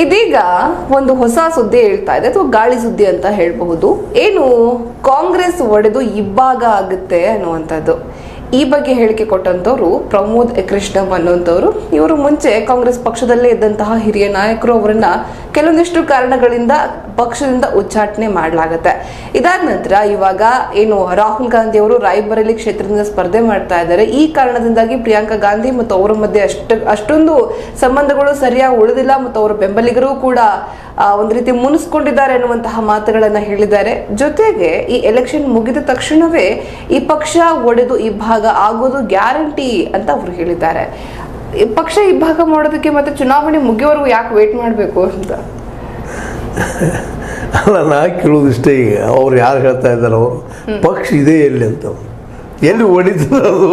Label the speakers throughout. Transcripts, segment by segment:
Speaker 1: ಇದೀಗ ಒಂದು ಹೊಸ ಸುದ್ದಿ ಹೇಳ್ತಾ ಇದೆ ಅಥವಾ ಗಾಳಿ ಸುದ್ದಿ ಅಂತ ಹೇಳಬಹುದು. ಏನು ಕಾಂಗ್ರೆಸ್ ಒಡೆದು ಇಬ್ಬಾಗ ಆಗುತ್ತೆ ಅನ್ನುವಂಥದ್ದು. ಈ ಬಗ್ಗೆ ಹೇಳಿಕೆ ಕೊಟ್ಟಂತವರು ಪ್ರಮೋದ್ ಕೃಷ್ಣಂ ಅನ್ನುವಂಥವ್ರು. ಇವರು ಮುಂಚೆ ಕಾಂಗ್ರೆಸ್ ಪಕ್ಷದಲ್ಲೇ ಇದ್ದಂತಹ ಹಿರಿಯ ನಾಯಕರು. ಅವರನ್ನ ಕೆಲವೊಂದಿಷ್ಟು ಕಾರಣಗಳಿಂದ ಪಕ್ಷದಿಂದ ಉಚ್ಚಾಟನೆ ಮಾಡಲಾಗುತ್ತೆ. ಇದಾದ ನಂತರ ಇವಾಗ ಏನು ರಾಹುಲ್ ಗಾಂಧಿ ಅವರು ರಾಯ್ಬರೇಲಿ ಕ್ಷೇತ್ರದಿಂದ ಸ್ಪರ್ಧೆ ಮಾಡ್ತಾ ಇದ್ದಾರೆ. ಈ ಕಾರಣದಿಂದಾಗಿ ಪ್ರಿಯಾಂಕಾ ಗಾಂಧಿ ಮತ್ತು ಅವರ ಮಧ್ಯೆ ಅಷ್ಟೊಂದು ಸಂಬಂಧಗಳು ಸರಿಯಾಗಿ ಉಳಿದಿಲ್ಲ ಮತ್ತು ಅವರ ಬೆಂಬಲಿಗರು ಕೂಡ ಒಂದು ರೀತಿ ಮುನಿಸ್ಕೊಂಡಿದ್ದಾರೆ ಅನ್ನುವಂತಹ ಮಾತುಗಳನ್ನ ಹೇಳಿದ್ದಾರೆ. ಜೊತೆಗೆ ಈ ಎಲೆಕ್ಷನ್ ಮುಗಿದ ತಕ್ಷಣವೇ ಈ ಪಕ್ಷ ಒಡೆದು ಇಬ್ಬಾಗ ಆಗೋದು ಗ್ಯಾರಂಟಿ ಅಂತ ಅವರು ಹೇಳಿದ್ದಾರೆ. ಪಕ್ಷ ಇಬ್ಬಾಗ ಮಾಡೋದಕ್ಕೆ ಮತ್ತೆ ಚುನಾವಣೆ ಮುಗಿಯೋವರೆಗೂ ಯಾಕೆ ವೇಟ್ ಮಾಡಬೇಕು ಅಂತ
Speaker 2: ಅಲ್ಲ, ನಾ ಕೇಳೋದಿಷ್ಟೇ. ಈಗ ಅವ್ರು ಯಾರು ಹೇಳ್ತಾ ಇದ್ದಾರೋ ಪಕ್ಷ ಇದೆ ಎಲ್ಲಿ ಅಂತ, ಎಲ್ಲಿ ಹೊಡಿತದ ಅದು.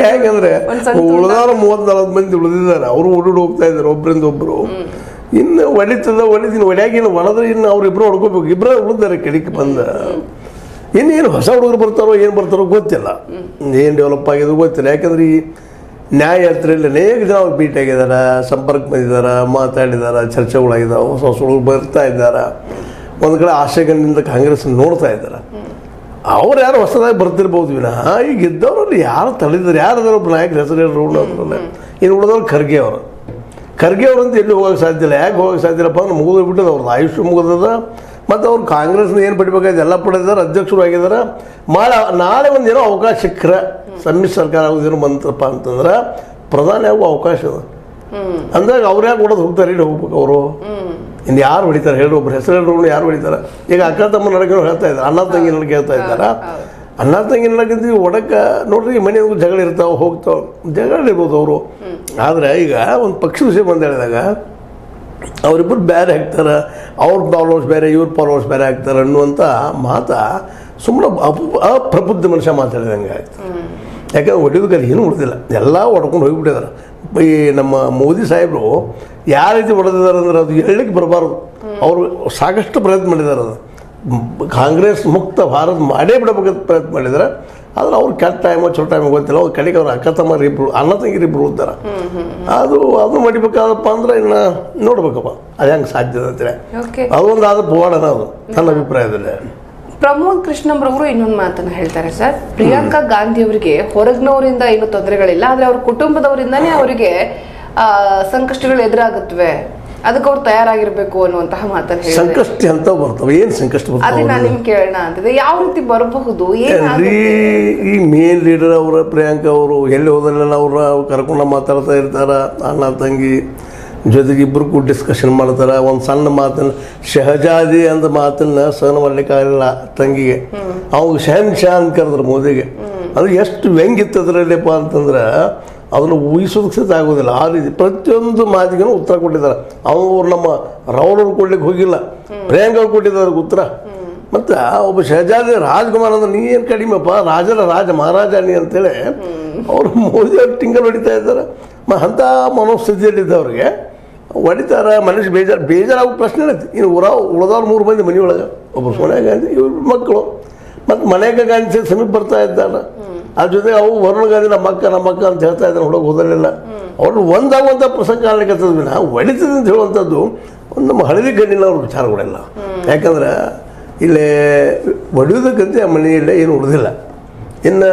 Speaker 2: ಯಾಕಂದ್ರೆ ಉಳಿದವ್ರು 30-40 ಮಂದಿ ಉಳಿದಿದ್ದಾರೆ, ಅವರು ಓಡೋಡಿ ಹೋಗ್ತಾ ಇದ್ದಾರೆ ಒಬ್ಬರಿಂದ ಒಬ್ಬರು. ಇನ್ನು ಹೊಡಿತೀನಿ ಹೊಡ್ಯಾಗಿನ್ನು ಹೊಡೆದ್ರೆ ಇನ್ನು ಅವ್ರಿಬ್ರು ಹೊಡ್ಕೋಬೇಕು. ಇಬ್ಬರ ಉಳಿದಾರೆ ಕಡಿಕೆ ಬಂದ. ಇನ್ನೇನು ಹೊಸ ಹುಡುಗರು ಬರ್ತಾರೋ ಏನು ಬರ್ತಾರೋ ಗೊತ್ತಿಲ್ಲ, ಏನು ಡೆವಲಪ್ ಆಗಿದ್ರು ಗೊತ್ತಿಲ್ಲ. ಯಾಕಂದ್ರೆ ಈ ನ್ಯಾಯಯಾತ್ರೆಯಲ್ಲಿ ಅನೇಕ ಜನ ಅವ್ರು ಭೇಟಿ ಆಗಿದ್ದಾರೆ, ಸಂಪರ್ಕ ಬಂದಿದ್ದಾರೆ, ಮಾತಾಡಿದ್ದಾರೆ, ಚರ್ಚೆಗಳಾಗಿದ್ದಾವೆ, ಹೊಸ ಹುಡುಗರು ಬರ್ತಾ ಇದ್ದಾರೆ. ಒಂದು ಕಡೆ ಆಶೆಗಳಿಂದ ಕಾಂಗ್ರೆಸ್ ನೋಡ್ತಾ ಇದ್ದಾರೆ. ಅವ್ರು ಯಾರು ಹೊಸದಾಗಿ ಬರ್ತಿರ್ಬೋದು ವಿನಃ ಈಗ ಇದ್ದವರಲ್ಲಿ ಯಾರು ತಳಿದ್ರು, ಯಾರು ಒಬ್ಬ ನಾಯಕರ ಹೆಸರು ಹೇಳಿ ನೋಡೋದ್ರಲ್ಲ. ಇನ್ನು ಉಳಿದವ್ರು ಖರ್ಗೆ ಅವರಂತ ಎಲ್ಲಿ ಹೋಗೋಕ್ಕೆ ಸಾಧ್ಯ ಇಲ್ಲ. ಯಾಕೆ ಹೋಗೋಕ್ಕೆ ಸಾಧ್ಯ ಇಲ್ಲಪ್ಪ ಅಂದ್ರೆ ಮುಗಿದೋಗ್ಬಿಟ್ಟದ ಅವ್ರದ್ದು ಆಯುಷ್ಯ ಮುಗಿದದ. ಮತ್ತು ಅವ್ರು ಕಾಂಗ್ರೆಸ್ನ ಏನು ಪಡಿಬೇಕಾಯ್ತು ಎಲ್ಲ ಪಡೆದಿದ್ದಾರೆ, ಅಧ್ಯಕ್ಷರು ಆಗಿದ್ದಾರೆ. ನಾಳೆ ಒಂದೇನೋ ಅವಕಾಶ ಸಿಕ್ಕರೆ ಸಮ್ಮಿಶ್ರ ಸರ್ಕಾರ ಆಗೋದೇನೋ ಬಂತಪ್ಪ ಅಂತಂದ್ರೆ ಪ್ರಧಾನಿ ಆಗೋ ಅವಕಾಶ ಅದ. ಅಂದಾಗ ಅವ್ರು ಯಾಕೆ ಹೊಡೆದು ಹೋಗ್ತಾರೆ, ಇಲ್ಲಿ ಹೋಗ್ಬೇಕು ಅವರು. ಇನ್ನು ಯಾರು ಹೊಡಿತಾರೆ ಹೇಳಿ, ಒಬ್ರು ಹೆಸರು ಹೇಳಿ ಯಾರು ಹೊಡಿತಾರೆ. ಈಗ ಅಕ್ಕ ತಮ್ಮ ನಡಕ ಹೇಳ್ತಾ ಇದ್ದಾರೆ, ಅಣ್ಣ ತಂಗಿ ನಡಕ ಹೇಳ್ತಾ ಇದ್ದಾರೆ. ಅಣ್ಣ ತಂಗಿ ನಡಕಂತೀವಿ ಒಡಕ್ಕೆ ನೋಡ್ರಿ, ಮನೆಯವ್ರಿಗೂ ಜಗಳ ಇರ್ತಾವೆ, ಹೋಗ್ತಾವೆ, ಜಗಳ ಇರ್ಬೋದು ಅವರು. ಆದರೆ ಈಗ ಒಂದು ಪಕ್ಷ ವಿಷಯ ಬಂದು ಹೇಳಿದಾಗ ಅವರಿಬ್ಬರು ಬೇರೆ ಹಾಕ್ತಾರೆ, ಅವ್ರ ಫಾಲೋವರ್ಸ್ ಬೇರೆ, ಇವ್ರ ಫಾಲೋವರ್ಸ್ ಬೇರೆ ಆಗ್ತಾರೆ ಅನ್ನುವಂಥ ಮಾತಾ ಸುಮ್ಮನೆ ಅಪ್ರಬುದ್ಧ ಮನುಷ್ಯ ಮಾತಾಡಿದಂಗೆ ಆಯ್ತು. ಯಾಕಂದ್ರೆ ಹೊಡಿಯೋದಕ್ಕೆ ಅದು ಏನೂ ಉಳಿದಿಲ್ಲ, ಎಲ್ಲ ಹೊಡ್ಕೊಂಡು ಹೋಗಿಬಿಟ್ಟಿದ್ದಾರೆ. ಈ ನಮ್ಮ ಮೋದಿ ಸಾಹೇಬರು ಯಾವ ರೀತಿ ಹೊಡೆದಿದ್ದಾರೆ ಅಂದ್ರೆ ಅದು ಹೇಳಲಿಕ್ಕೆ ಬರಬಾರ್ದು. ಅವರು ಸಾಕಷ್ಟು ಪ್ರಯತ್ನ ಮಾಡಿದ್ದಾರೆ. ಅದು ಕಾಂಗ್ರೆಸ್ ಮುಕ್ತ ಭಾರತ ಮಾಡೇ ಬಿಡಬೇಕಂತ ಪ್ರಯತ್ನ ಮಾಡಿದ್ದಾರೆ. ಆದರೆ ಅವ್ರು ಕೆಟ್ಟ ಟೈಮೋ ಚೊಟ್ಟ ಟೈಮೋ ಗೊತ್ತಿಲ್ಲ. ಅವ್ರ ಕಡೆಗೆ ಅವ್ರ ಅಕ್ಕ ತಮ್ಮ ಇಬ್ಬರು, ಅಣ್ಣ ತಂಗಿರು ಇಬ್ಬರು ಉಳ್ತಾರೆ. ಅದು ಮಾಡಿಬೇಕಾದಪ್ಪ ಅಂದ್ರೆ ಇನ್ನು ನೋಡ್ಬೇಕಪ್ಪ ಅದು ಹೆಂಗೆ ಸಾಧ್ಯ ಅಂತೇಳಿ. ಅದೊಂದು ಆದ ಪವಾಡನ ಅದು ನನ್ನ ಅಭಿಪ್ರಾಯದಲ್ಲಿ.
Speaker 1: ಪ್ರಮೋದ್ ಕೃಷ್ಣಂ ರವರು ಇನ್ನೊಂದು ಮಾತನ್ನ ಹೇಳ್ತಾರೆ ಸರ್. ಪ್ರಿಯಾಂಕಾ ಗಾಂಧಿ ಅವರಿಗೆ ಹೊರಗಿನವರಿಂದ ಏನು ತೊಂದರೆಗಳಿಲ್ಲ, ಆದ್ರೆ ಅವ್ರ ಕುಟುಂಬದವರಿಂದಾನೇ ಅವರಿಗೆ ಸಂಕಷ್ಟಗಳು ಎದುರಾಗುತ್ತವೆ, ಅದಕ್ಕೆ ಅವ್ರು ತಯಾರಾಗಿರ್ಬೇಕು ಅನ್ನುವಂತಹ ಮಾತನ್ನ ಹೇಳಿ.
Speaker 2: ಸಂಕಷ್ಟ ಅಂತ ಬರ್ತವೆ, ಏನು ಸಂಕಷ್ಟ ಬರ್ತವೆ
Speaker 1: ಅದೇ ನಾನು ನಿಮ್ಗೆ ಕೇಳೋಣ ಅಂತಿದೆ. ಯಾವ ರೀತಿ ಬರಬಹುದು?
Speaker 2: ಈ ಮೇನ್ ಲೀಡರ್ ಅವರ ಪ್ರಿಯಾಂಕಾ ಅವರು ಎಲ್ಲಿ ಹೋದಲ್ಲೆಲ್ಲ ಅವ್ರ ಕರ್ಕೊಂಡು ಮಾತಾಡ್ತಾ ಇರ್ತಾರ. ಅಣ್ಣ ತಂಗಿ ಜೊತೆಗೆ ಇಬ್ಬರು ಕೂಡ ಡಿಸ್ಕಷನ್ ಮಾಡ್ತಾರೆ. ಒಂದು ಸಣ್ಣ ಮಾತನ್ನು ಶಹಜಾದಿ ಅಂತ ಮಾತನ್ನ ಸಹನ ಮಾಡ್ಲಿಕ್ಕಾಗಲಿಲ್ಲ ತಂಗಿಗೆ. ಅವಾಗ ಶಹನ್ಶಾ ಅಂತ ಕರೆದ್ರು ಮೋದಿಗೆ. ಅದು ಎಷ್ಟು ವ್ಯಂಗಿತ್ತದ್ರಲ್ಲಪ್ಪ ಅಂತಂದ್ರೆ ಅದನ್ನು ಊಹಿಸೋದಕ್ಕೆ ಸಹಿತ ಆಗೋದಿಲ್ಲ. ಆ ರೀತಿ ಪ್ರತಿಯೊಂದು ಮಾತಿಗೂ ಉತ್ತರ ಕೊಟ್ಟಿದ್ದಾರೆ. ಅವರು ನಮ್ಮ ರಾಹುಲ್ ಕೊಡ್ಲಿಕ್ಕೆ ಹೋಗಿಲ್ಲ, ಪ್ರಿಯಾಂಕಾ ಅವ್ರು ಕೊಟ್ಟಿದ್ದಾರೆ ಉತ್ತರ. ಮತ್ತು ಒಬ್ಬ ಶಹಜಾದಿ ರಾಜ್ಕುಮಾರ್ ಅಂದ್ರೆ ನೀ ಏನು ಕಡಿಮೆಪ್ಪ, ರಾಜರ ರಾಜ ಮಹಾರಾಜಾನಿ ಅಂತೇಳಿ ಅವರು ಮೋದಿ ಅವ್ರು ಟಿಂಗಲ್ ಹೊಡಿತಾ ಇದ್ದಾರೆ. ಅಂಥ ಮನೋಸ್ಥಿತಿಯಲ್ಲಿದ್ದವ್ರಿಗೆ ಹೊಡಿತಾರೆ. ಮನುಷ್ಯ ಬೇಜಾರಾಗೋ ಪ್ರಶ್ನೆ ಐತಿ. ಇನ್ನು ಉಳಿದವ್ರು 3 ಮಂದಿ ಮನೆಯೊಳಗೆ, ಒಬ್ಬರು ಸೋನಿಯಾ ಗಾಂಧಿ, ಇವ್ರ ಮಕ್ಕಳು, ಮತ್ತು ಮನೇಕ ಗಾಂಧಿ ಸಮೀಪ ಬರ್ತಾ ಇದ್ದಾರೆ. ಅದ್ರ ಜೊತೆಗೆ ಅವು ವರುಣ ಗಾಂಧಿ ನಮ್ಮ ಅಕ್ಕ ಅಂತ ಹೇಳ್ತಾ ಇದ್ದಾರೆ, ಹುಡುಗ ಹೋದಲಿಲ್ಲ. ಅವ್ರು ಒಂದಾಗುವಂಥ ಪ್ರಸಂಗ ಕಾಣಲಿಕ್ಕತ್ತದ ವಿನ ಹೊಡಿತದೆ ಅಂತ ಹೇಳುವಂಥದ್ದು ಒಂದು ನಮ್ಮ ಹಳದಿ ಗಣ್ಣಿನ ಅವ್ರ ವಿಚಾರಗಳೆಲ್ಲ. ಯಾಕಂದ್ರೆ ಇಲ್ಲೇ ಹೊಡೆಯೋದಕ್ಕಂತೆ ಆ ಮನೆಯಲ್ಲೇ ಏನು ಉಳಿದಿಲ್ಲ. ಇನ್ನು